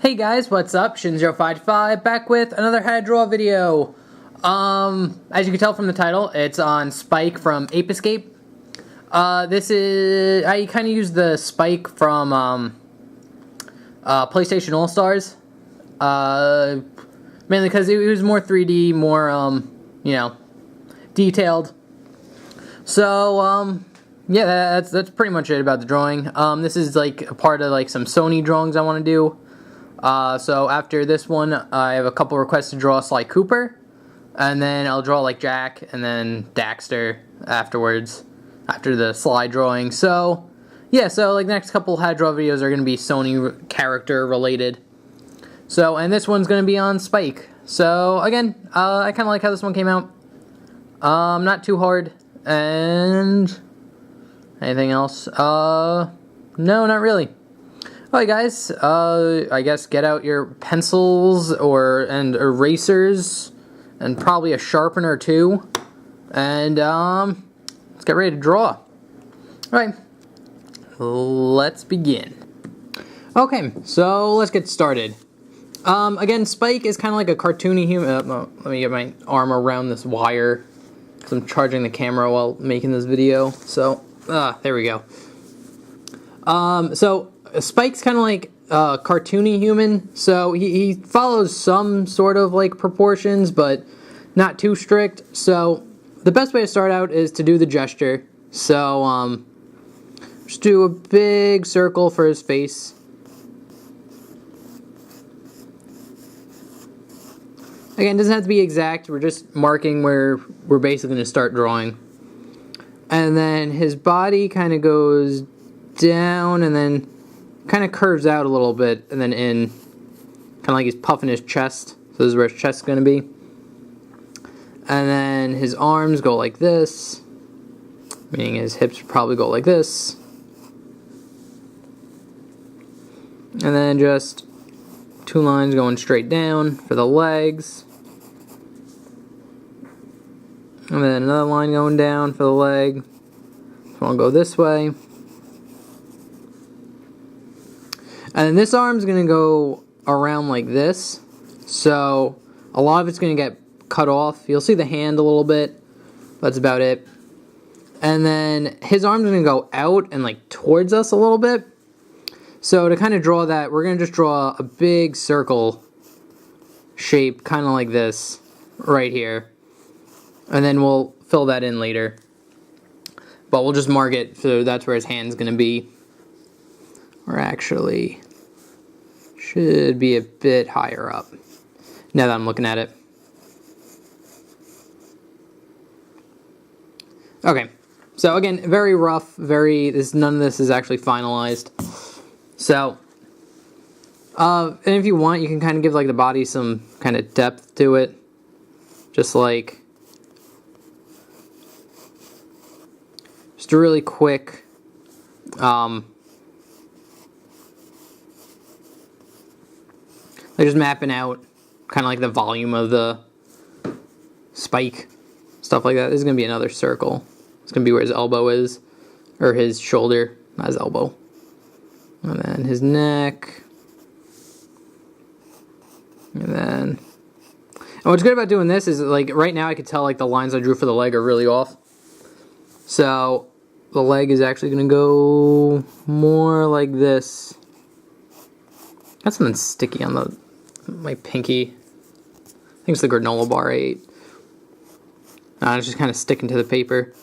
Hey guys, what's up? Shin055 back with another how to draw video. As you can tell from the title, it's on Spike from Ape Escape. This is I kind of use the Spike from PlayStation All Stars, mainly because it was more 3D, more detailed. So yeah, that's pretty much it about the drawing. This is like a part of like some Sony drawings I want to do. So after this one, I have a couple requests to draw Sly Cooper, and then I'll draw like Jack, and then Daxter afterwards, after the Sly drawing. So, yeah, so like the next couple how to draw videos are going to be Sony character related. So, and this one's going to be on Spike. So, again, I kind of like how this one came out. Not too hard, and anything else? No, not really. Alright guys, I guess get out your pencils and erasers and probably a sharpener too, and let's get ready to draw. Alright, let's begin. Okay, so let's get started. Again, Spike is kind of like a cartoony human. Let me get my arm around this wire because I'm charging the camera while making this video. So, there we go. Spike's kind of like a cartoony human, so he follows some sort of like proportions, but not too strict. So the best way to start out is to do the gesture. So just do a big circle for his face. Again, it doesn't have to be exact, we're just marking where we're basically going to start drawing. And then his body kind of goes down and then kind of curves out a little bit and then in, kind of like he's puffing his chest. So this is where his chest's going to be. And then his arms go like this, meaning his hips would probably go like this. And then just two lines going straight down for the legs. And then another line going down for the leg. So I'll go this way. And then this arm's going to go around like this. So a lot of it's going to get cut off. You'll see the hand a little bit. That's about it. And then his arm's going to go out and like towards us a little bit. So to kind of draw that, we're going to just draw a big circle shape, kind of like this, right here. And then we'll fill that in later. But we'll just mark it, so that's where his hand's going to be. Or actually, should be a bit higher up, now that I'm looking at it. Okay, so again, very rough, none of this is actually finalized. So, and if you want, you can kind of give like the body some kind of depth to it. Just like, just a really quick, just mapping out kind of like the volume of the Spike, stuff like that. This is going to be another circle. It's going to be where his elbow is, or his shoulder, not his elbow. And then his neck. And what's good about doing this is like right now I could tell like the lines I drew for the leg are really off. So the leg is actually going to go more like this. Got something sticky on my pinky. I think it's the granola bar I ate. It's just kind of sticking to the paper.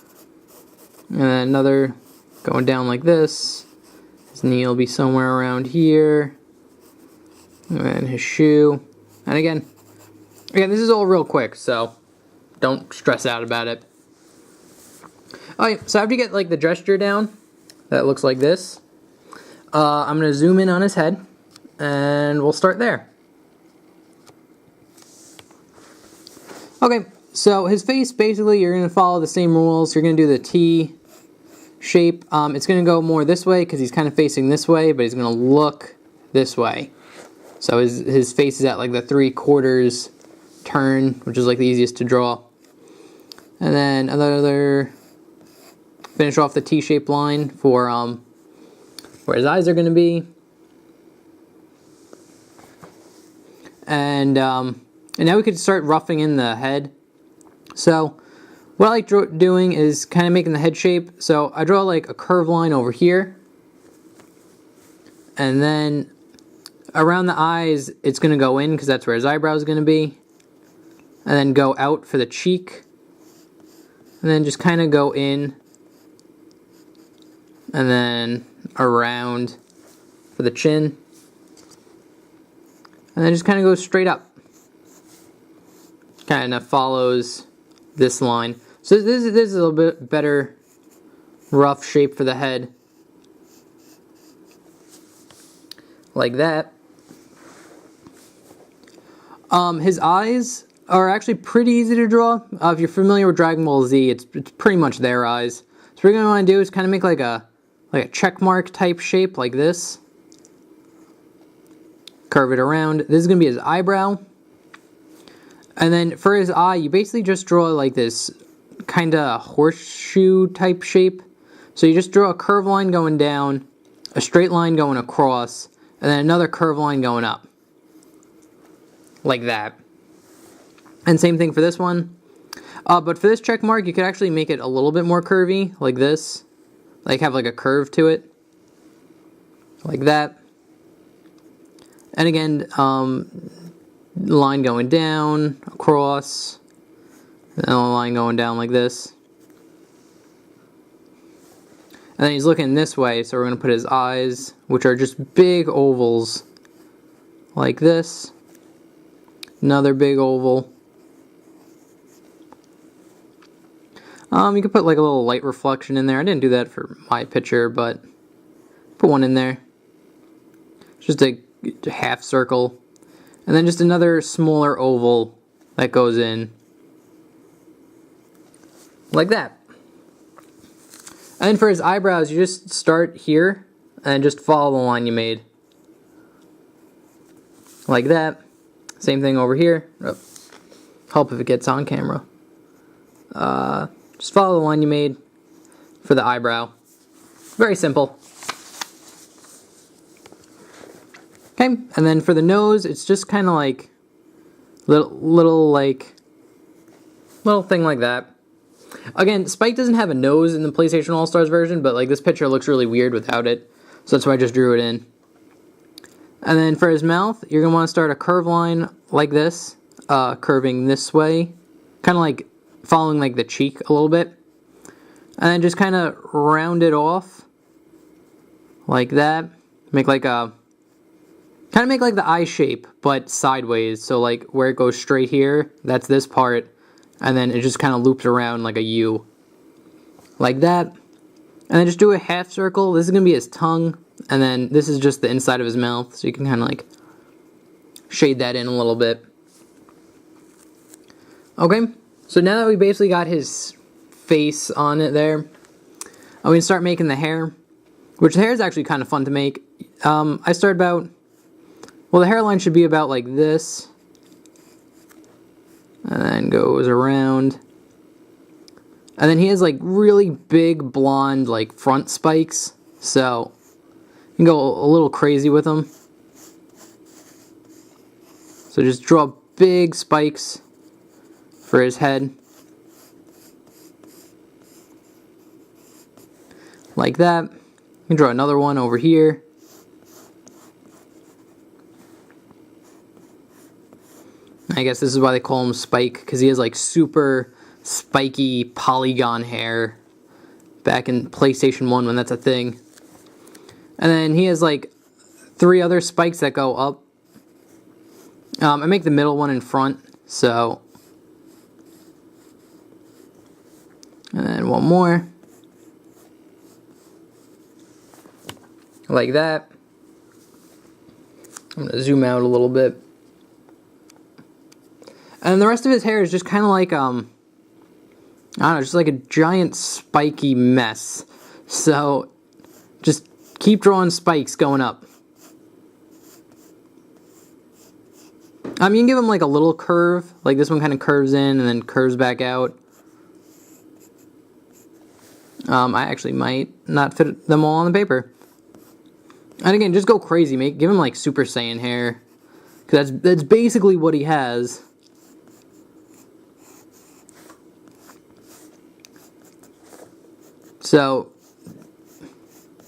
And then another going down like this. His knee will be somewhere around here. And then his shoe. And again, this is all real quick, so don't stress out about it. Alright, so after you get like the gesture down, that looks like this. I'm going to zoom in on his head. And we'll start there. Okay, so his face, basically, you're going to follow the same rules. You're going to do the T shape. It's going to go more this way because he's kind of facing this way, but he's going to look this way. So his face is at like the 3/4 turn, which is like the easiest to draw. And then another, finish off the T-shaped line for where his eyes are going to be. and now we could start roughing in the head. So what I like doing is kind of making the head shape. So I draw like a curved line over here, and then around the eyes it's going to go in because that's where his eyebrow is going to be, and then go out for the cheek, and then just kind of go in, and then around for the chin, and then just kind of go straight up. Kind of follows this line. So this is a little bit better rough shape for the head. Like that. His eyes are actually pretty easy to draw. If you're familiar with Dragon Ball Z, it's pretty much their eyes. So what you're going to want to do is kind of make like a check mark type shape like this. Curve it around. This is going to be his eyebrow. And then for his eye, you basically just draw like this kind of horseshoe type shape. So you just draw a curved line going down, a straight line going across, and then another curved line going up. Like that. And same thing for this one. But for this check mark, you could actually make it a little bit more curvy, like this. Like have like a curve to it. Like that. And again, line going down, across, and then a line going down like this. And then he's looking this way, so we're going to put his eyes, which are just big ovals, like this. Another big oval. You could put like a little light reflection in there. I didn't do that for my picture, but put one in there. Just a half circle. And then just another smaller oval that goes in. Like that. And then for his eyebrows, you just start here and just follow the line you made. Like that. Same thing over here. Oh, help if it gets on camera. Just follow the line you made for the eyebrow. Very simple. Okay, and then for the nose, it's just kind of like little thing like that. Again, Spike doesn't have a nose in the PlayStation All-Stars version, but like this picture looks really weird without it, so that's why I just drew it in. And then for his mouth, you're gonna want to start a curved line like this, curving this way, kind of like following like the cheek a little bit, and then just kind of round it off like that. Make like a kind of make like the eye shape, but sideways. So like where it goes straight here, that's this part, and then it just kind of loops around like a U, like that. And then just do a half circle. This is gonna be his tongue, and then this is just the inside of his mouth. So you can kind of like shade that in a little bit. Okay, so now that we basically got his face on it there, I'm gonna start making the hair, which the hair is actually kind of fun to make. I start about, well, the hairline should be about like this, and then goes around, and then he has like really big blonde like front spikes, so you can go a little crazy with them. So just draw big spikes for his head, like that. You can draw another one over here. I guess this is why they call him Spike, because he has like super spiky polygon hair back in PlayStation 1 when that's a thing. And then he has like 3 other spikes that go up. I make the middle one in front, so. And then one more. Like that. I'm going to zoom out a little bit. And the rest of his hair is just kind of like, I don't know, just like a giant spiky mess. So, just keep drawing spikes going up. You can give him like a little curve. Like this one kind of curves in and then curves back out. I actually might not fit them all on the paper. And again, just go crazy. Give him like Super Saiyan hair. Because that's basically what he has. So,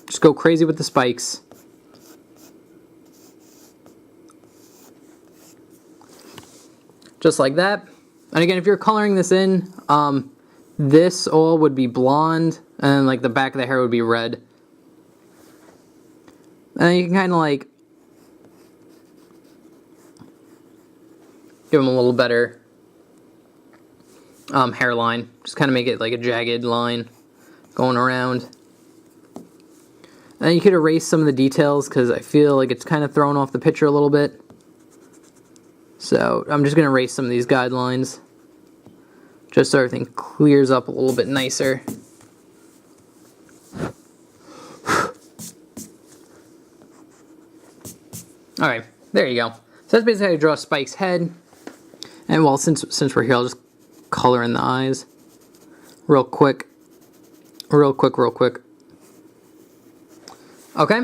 just go crazy with the spikes. Just like that. And again, if you're coloring this in, this all would be blonde, and then like the back of the hair would be red. And then you can kind of like give him a little better hairline. Just kind of make it like a jagged line going around. And then you could erase some of the details because I feel like it's kind of thrown off the picture a little bit. So I'm just going to erase some of these guidelines just so everything clears up a little bit nicer. Alright, there you go. So that's basically how you draw Spike's head. And well, since we're here, I'll just color in the eyes. Real quick. Real quick. Okay.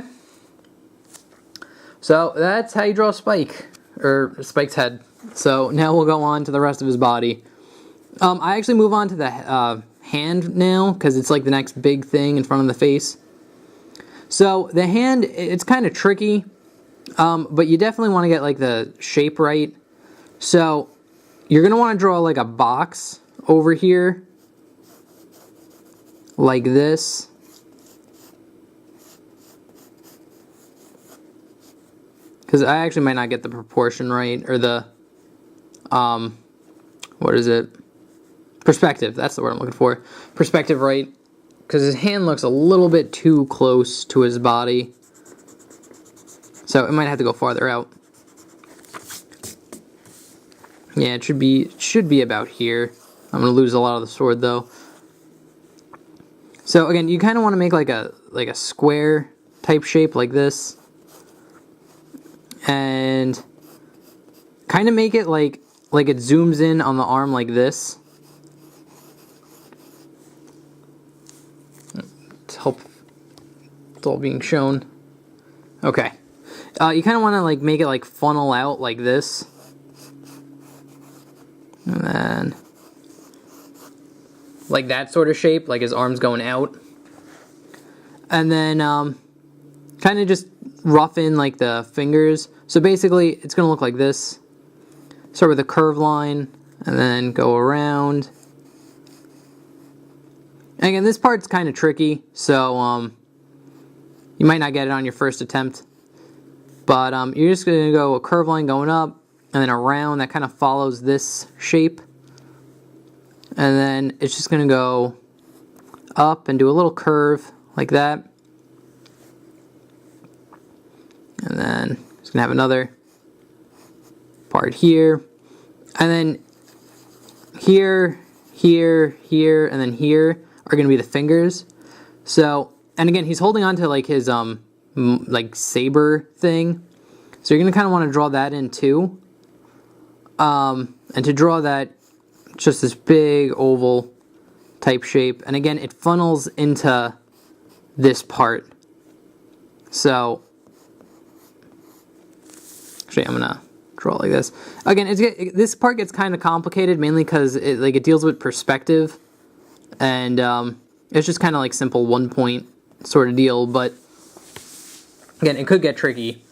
So that's how you draw Spike. Or Spike's head. So now we'll go on to the rest of his body. I actually move on to the hand now, because it's like the next big thing in front of the face. So the hand, it's kind of tricky, but you definitely want to get like the shape right. So you're going to want to draw like a box over here, like this. Because I actually might not get the proportion right, or the, what is it? Perspective, that's the word I'm looking for. Perspective right, because his hand looks a little bit too close to his body. So it might have to go farther out. Yeah, it should be about here. I'm going to lose a lot of the sword though. So again, you kind of want to make like a square type shape like this. And kind of make it like it zooms in on the arm like this. To help it's all being shown. Okay. You kind of want to like make it like funnel out like this. And then like that sort of shape, like his arm's going out. And then kind of just rough in like the fingers. So basically it's going to look like this. Start with a curved line and then go around. And again, this part's kind of tricky, so you might not get it on your first attempt. But you're just going to go a curved line going up and then around that kind of follows this shape. And then it's just going to go up and do a little curve like that. And then it's going to have another part here. And then here, and then here are going to be the fingers. So, and again, he's holding on to like his like saber thing. So you're going to kind of want to draw that in too. And to draw that, just this big oval type shape. And again, it funnels into this part. So actually, I'm gonna draw it like this. Again, this part gets kind of complicated, mainly because it deals with perspective, and it's just kind of like simple 1 point sort of deal. But again, it could get tricky.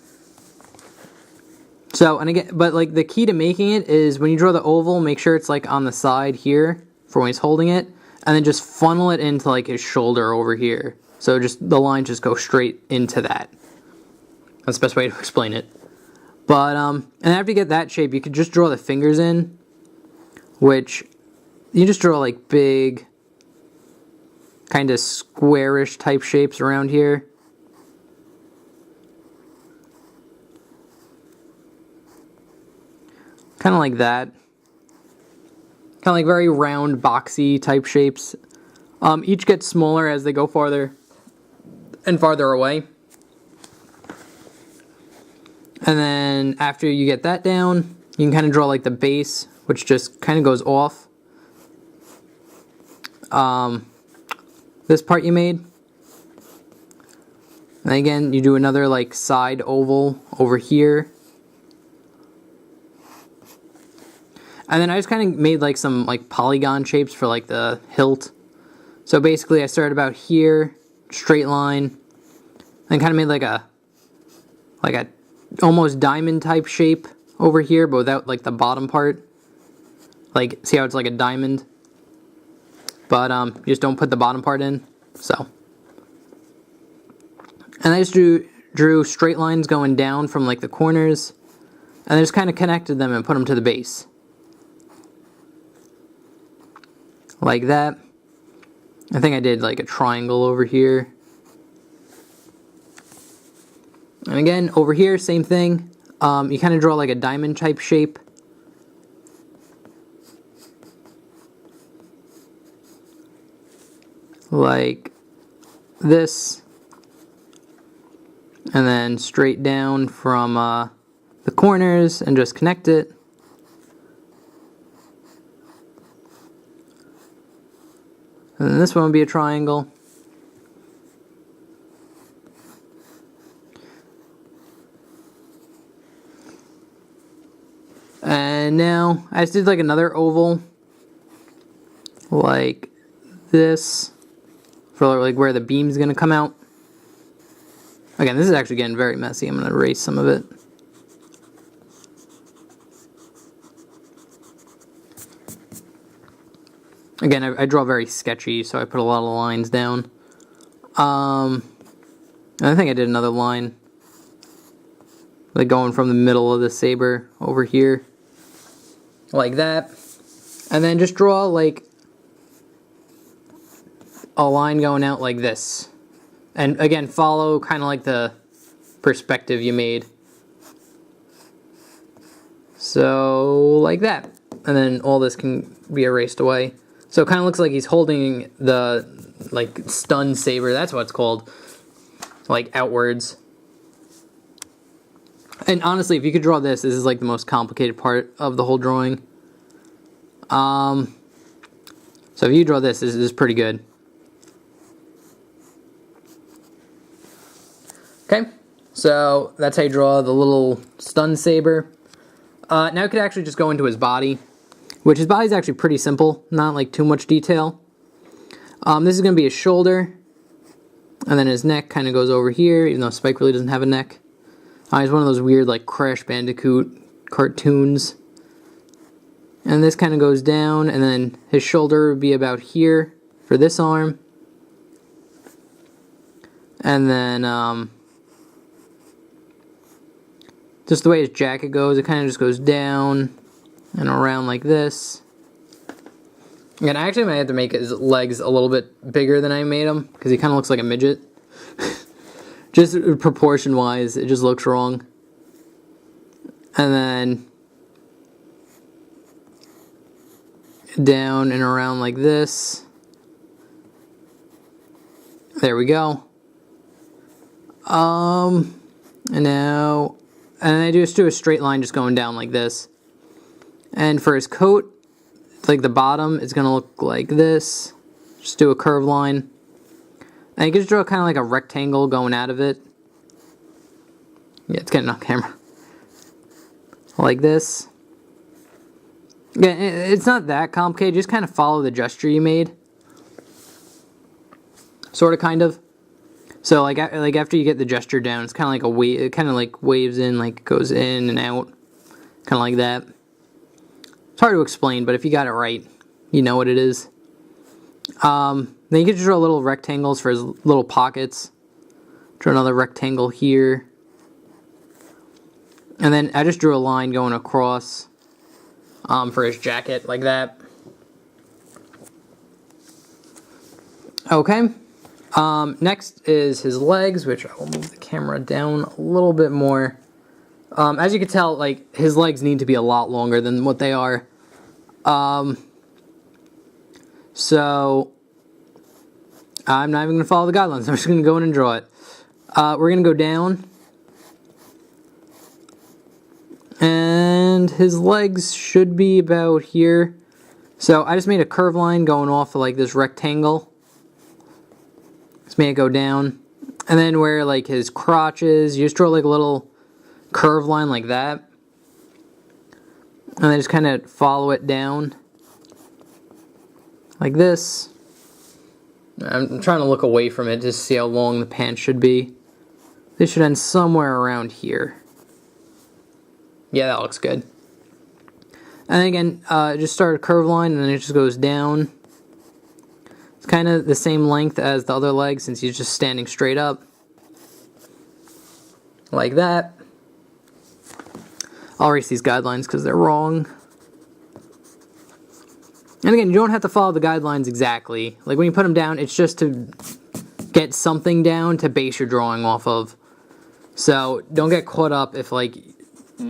So, and again, but like the key to making it is when you draw the oval, make sure it's like on the side here for when he's holding it, and then just funnel it into like his shoulder over here. So just the lines just go straight into that. That's the best way to explain it. But, and after you get that shape, you could just draw the fingers in, which you just draw like big, kind of squarish type shapes around here. Kind of like that. Kind of like very round, boxy type shapes. Each get smaller as they go farther and farther away. And then after you get that down, you can kind of draw like the base, which just kind of goes off. This part you made. And again, you do another like side oval over here. And then I just kind of made like some like polygon shapes for like the hilt. So basically I started about here, straight line, and kind of made like a almost diamond type shape over here, but without like the bottom part. Like, see how it's like a diamond? But you just don't put the bottom part in. So. And I just drew straight lines going down from like the corners. And I just kind of connected them and put them to the base. Like that. I think I did like a triangle over here. And again, over here, same thing. You kind of draw like a diamond type shape. Like this. And then straight down from the corners and just connect it. And then this one will be a triangle. And now I just did like another oval, like this, for like where the beam's gonna come out. Again, this is actually getting very messy. I'm gonna erase some of it. Again, I draw very sketchy, so I put a lot of lines down. And I think I did another line, like going from the middle of the saber over here, like that. And then just draw like a line going out like this. And again, follow kind of like the perspective you made. So, like that. And then all this can be erased away. So it kind of looks like he's holding the, like, stun saber. That's what it's called. Like, outwards. And honestly, if you could draw this is like the most complicated part of the whole drawing. So if you draw this is pretty good. Okay, so that's how you draw the little stun saber. Now we could actually just go into his body, which his body's actually pretty simple, not like too much detail. This is going to be his shoulder, and then his neck kind of goes over here, even though Spike really doesn't have a neck. He's one of those weird like Crash Bandicoot cartoons. And this kind of goes down, and then his shoulder would be about here for this arm. And then, just the way his jacket goes, it kind of just goes down and around like this. And I actually might have to make his legs a little bit bigger than I made him, because he kind of looks like a midget. Just proportion-wise, it just looks wrong. And then down and around like this. There we go. And now, and I just do a straight line just going down like this. And for his coat, like the bottom, it's going to look like this. Just do a curved line. And you can just draw kind of like a rectangle going out of it. Yeah, it's getting on camera. Like this. Again, it's not that complicated. Just kind of follow the gesture you made. Sort of, kind of. So like after you get the gesture down, it's kind of like a wave. It kind of like waves in, like goes in and out, kind of like that. It's hard to explain, but if you got it right, you know what it is. Then you can just draw little rectangles for his little pockets. Draw another rectangle here. And then I just drew a line going across for his jacket, like that. Okay. Next is his legs, which I will move the camera down a little bit more. As you can tell, like, his legs need to be a lot longer than what they are. So I'm not even going to follow the guidelines. I'm just going to go in and draw it. We're going to go down. And his legs should be about here. So I just made a curved line going off of like this rectangle. Just made it go down. And then where like his crotch is, you just draw like a little curved line like that. and then just kind of follow it down like this. I'm trying to look away from it just to see how long the pants should be. This should end somewhere around here. Yeah, that looks good. And then again, just start a curved line and then it just goes down. It's kind of the same length as the other leg since he's just standing straight up. Like that. I'll erase these guidelines because they're wrong. And again, you don't have to follow the guidelines exactly. Like when you put them down, it's just to get something down to base your drawing off of. So don't get caught up if like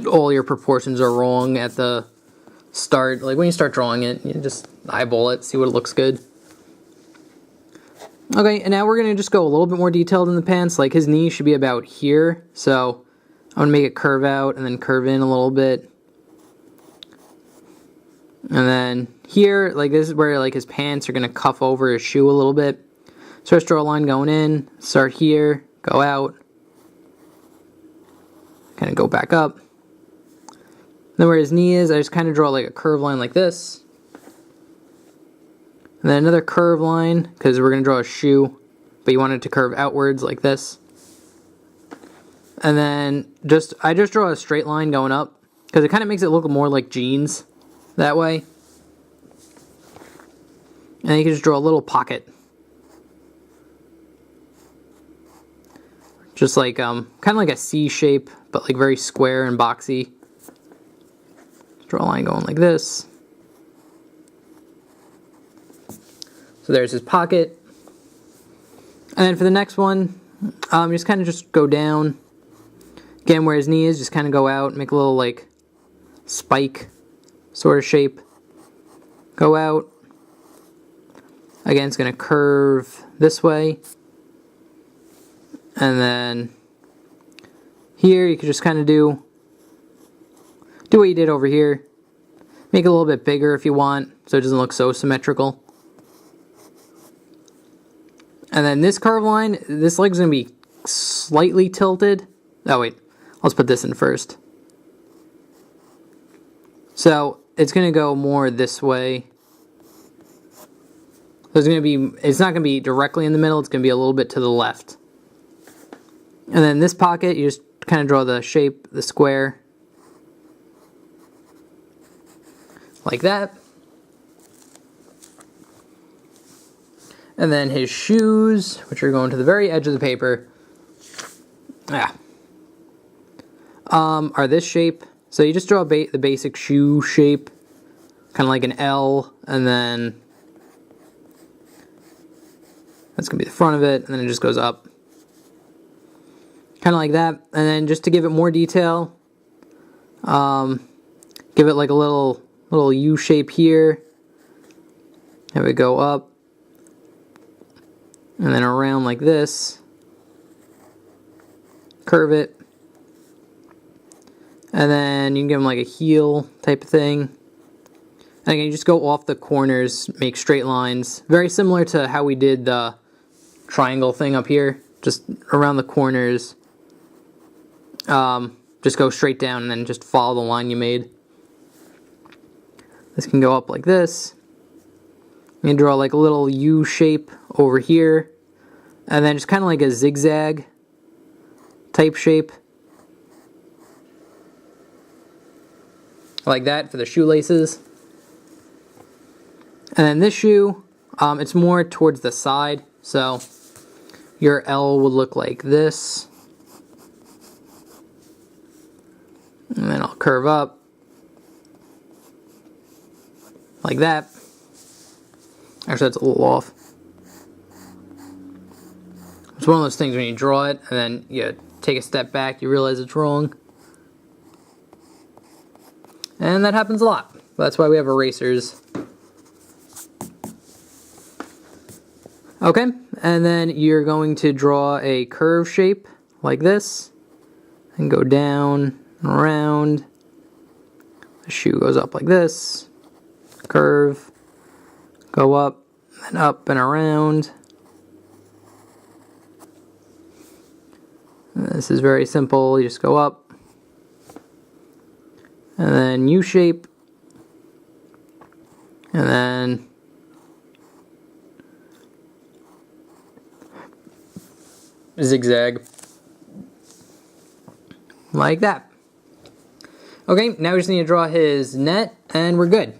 all your proportions are wrong at the start. Like when you start drawing it, you just eyeball it, see what it looks good. Okay, and now we're going to just go a little bit more detailed in the pants. Like his knee should be about here. So I'm going to make it curve out and then curve in a little bit. And then here, like this is where like his pants are going to cuff over his shoe a little bit. So just draw a line going in, start here, go out, kind of go back up. Then where his knee is, I just kind of draw like a curved line like this. And then another curved line, because we're going to draw a shoe, but you want it to curve outwards like this. And then I just draw a straight line going up, because it kind of makes it look more like jeans that way. And then you can just draw a little pocket. Just like, kind of like a C shape, but like very square and boxy. Draw a line going like this. So there's his pocket. And then for the next one, just kind of just go down. Again, where his knee is, just kind of go out, make a little like spike sort of shape. Go out. Again, it's going to curve this way. And then here you could just kind of do what you did over here. Make it a little bit bigger if you want, so it doesn't look so symmetrical. And then this curve line, this leg's going to be slightly tilted. Oh wait, let's put this in first. So it's going to go more this way. So it's not going to be directly in the middle, it's going to be a little bit to the left. And then this pocket, you just kind of draw the shape, the square. Like that. And then his shoes, which are going to the very edge of the paper, are this shape. So you just draw the basic shoe shape, kind of like an L, and then that's going to be the front of it, and then it just goes up. Kind of like that. And then just to give it more detail, give it like a little U shape here. Have it go up. And then around like this. Curve it. And then you can give them like a heel type of thing. And again, you just go off the corners, make straight lines. Very similar to how we did the triangle thing up here. Just around the corners. Just go straight down and then just follow the line you made. This can go up like this. You can draw like a little U shape over here. And then just kind of like a zigzag type shape. Like that for the shoelaces. And then this shoe, it's more towards the side. So your L would look like this. And then I'll curve up. Like that. Actually, that's a little off. It's one of those things when you draw it, and then you take a step back, you realize it's wrong. And that happens a lot. That's why we have erasers. Okay, and then you're going to draw a curve shape like this. And go down and around. The shoe goes up like this. Curve. Go up and around. And this is very simple. You just go up. And then U shape. And then zigzag. Like that. Okay, now we just need to draw his net, and we're good.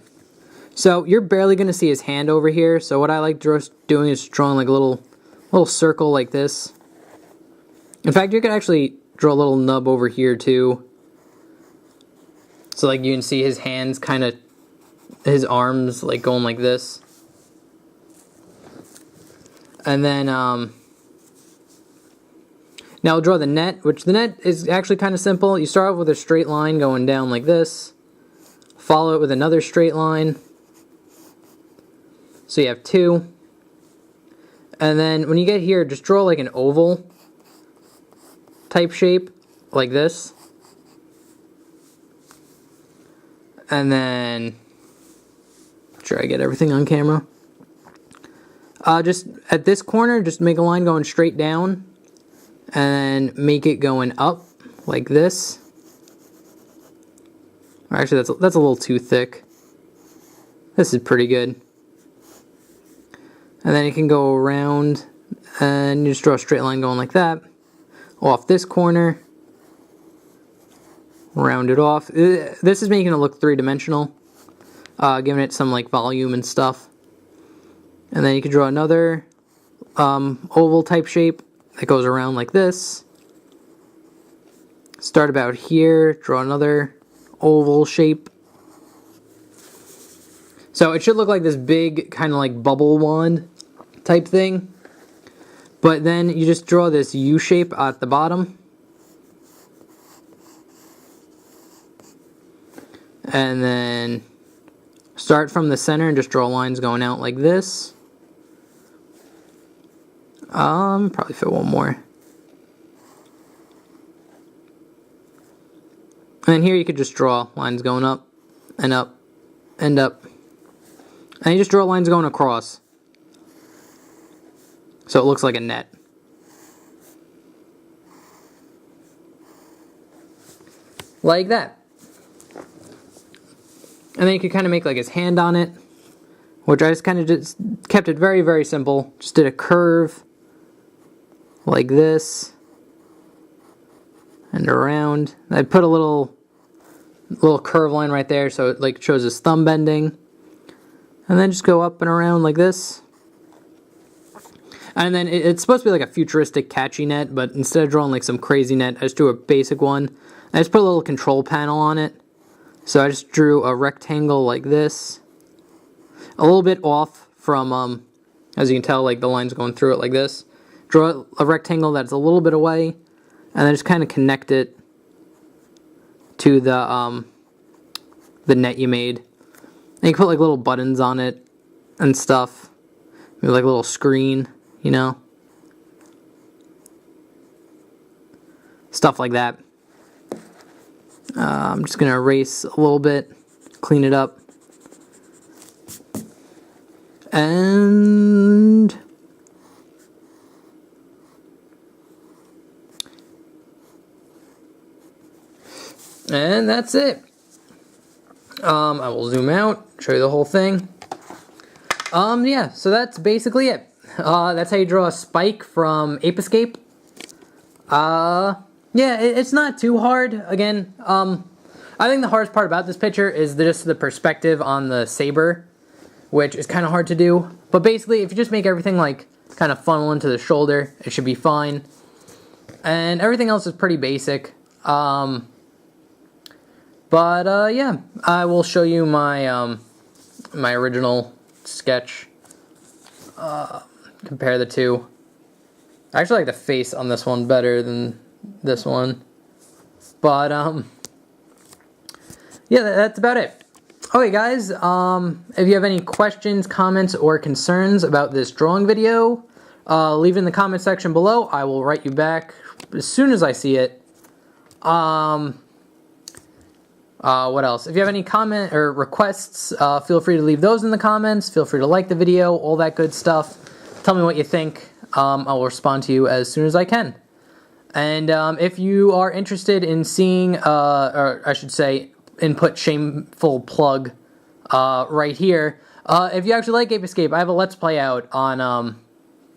So you're barely going to see his hand over here, so what I like doing is drawing like a little circle like this. In fact, you could actually draw a little nub over here too. So like you can see his hands kind of, his arms like going like this. And then now I'll draw the net, which the net is actually kind of simple. You start off with a straight line going down like this. Follow it with another straight line. So you have two. And then when you get here, just draw like an oval type shape like this. And then try to get everything on camera. Just at this corner, just make a line going straight down and make it going up like this. Or actually, that's a little too thick. This is pretty good. And then you can go around and you just draw a straight line going like that. Off this corner. Round it off. This is making it look three-dimensional. Giving it some like volume and stuff. And then you can draw another oval type shape that goes around like this. Start about here. Draw another oval shape. So it should look like this big kind of like bubble wand type thing. But then you just draw this U shape at the bottom. And then start from the center and just draw lines going out like this. Probably fit one more. And then here you could just draw lines going up and up and up. And you just draw lines going across. So it looks like a net. Like that. And then you could kind of make like his hand on it. Which I just kind of just kept it very, very simple. Just did a curve. Like this. And around. I put a little curve line right there so it like shows his thumb bending. And then just go up and around like this. And then it's supposed to be like a futuristic catchy net, but instead of drawing like some crazy net, I just drew a basic one. I just put a little control panel on it. So I just drew a rectangle like this. A little bit off from, as you can tell, like the lines going through it like this. Draw a rectangle that's a little bit away, and then just kind of connect it to the net you made. And you can put like little buttons on it and stuff. Maybe like a little screen, you know. Stuff like that. I'm just going to erase a little bit, clean it up. And that's it. I will zoom out, show you the whole thing. Yeah, so that's basically it. That's how you draw a Spike from Ape Escape. Yeah, it's not too hard. Again, I think the hardest part about this picture is just the perspective on the saber, which is kind of hard to do. But basically, if you just make everything like kind of funnel into the shoulder, it should be fine. And everything else is pretty basic. Yeah, I will show you my my original sketch. Compare the two. I actually like the face on this one better than this one. But yeah, that's about it. Okay guys, if you have any questions, comments, or concerns about this drawing video, leave it in the comment section below. I will write you back as soon as I see it. What else? If you have any comment or requests, feel free to leave those in the comments. Feel free to like the video, all that good stuff. Tell me what you think. I will respond to you as soon as I can. And if you are interested in seeing, or I should say, input shameful plug right here, If you actually like Ape Escape, I have a Let's Play out on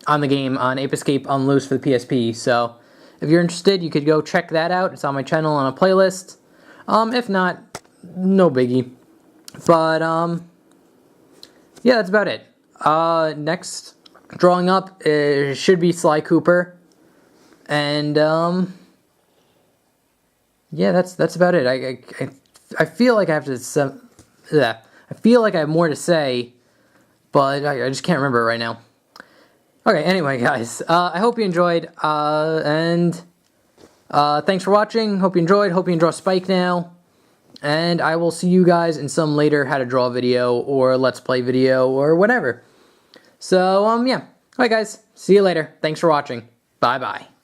the game, on Ape Escape Unloosed for the PSP, so if you're interested, you could go check that out. It's on my channel on a playlist. If not, no biggie. But, yeah, that's about it. Next drawing up should be Sly Cooper. And, yeah, that's about it. I feel like I have to, I feel like I have more to say, but I just can't remember it right now. Okay, anyway, guys, I hope you enjoyed, and thanks for watching. Hope you enjoyed. Hope you enjoy Spike now. And I will see you guys in some later how to draw video or Let's Play video or whatever. So, yeah. Alright, guys. See you later. Thanks for watching. Bye-bye.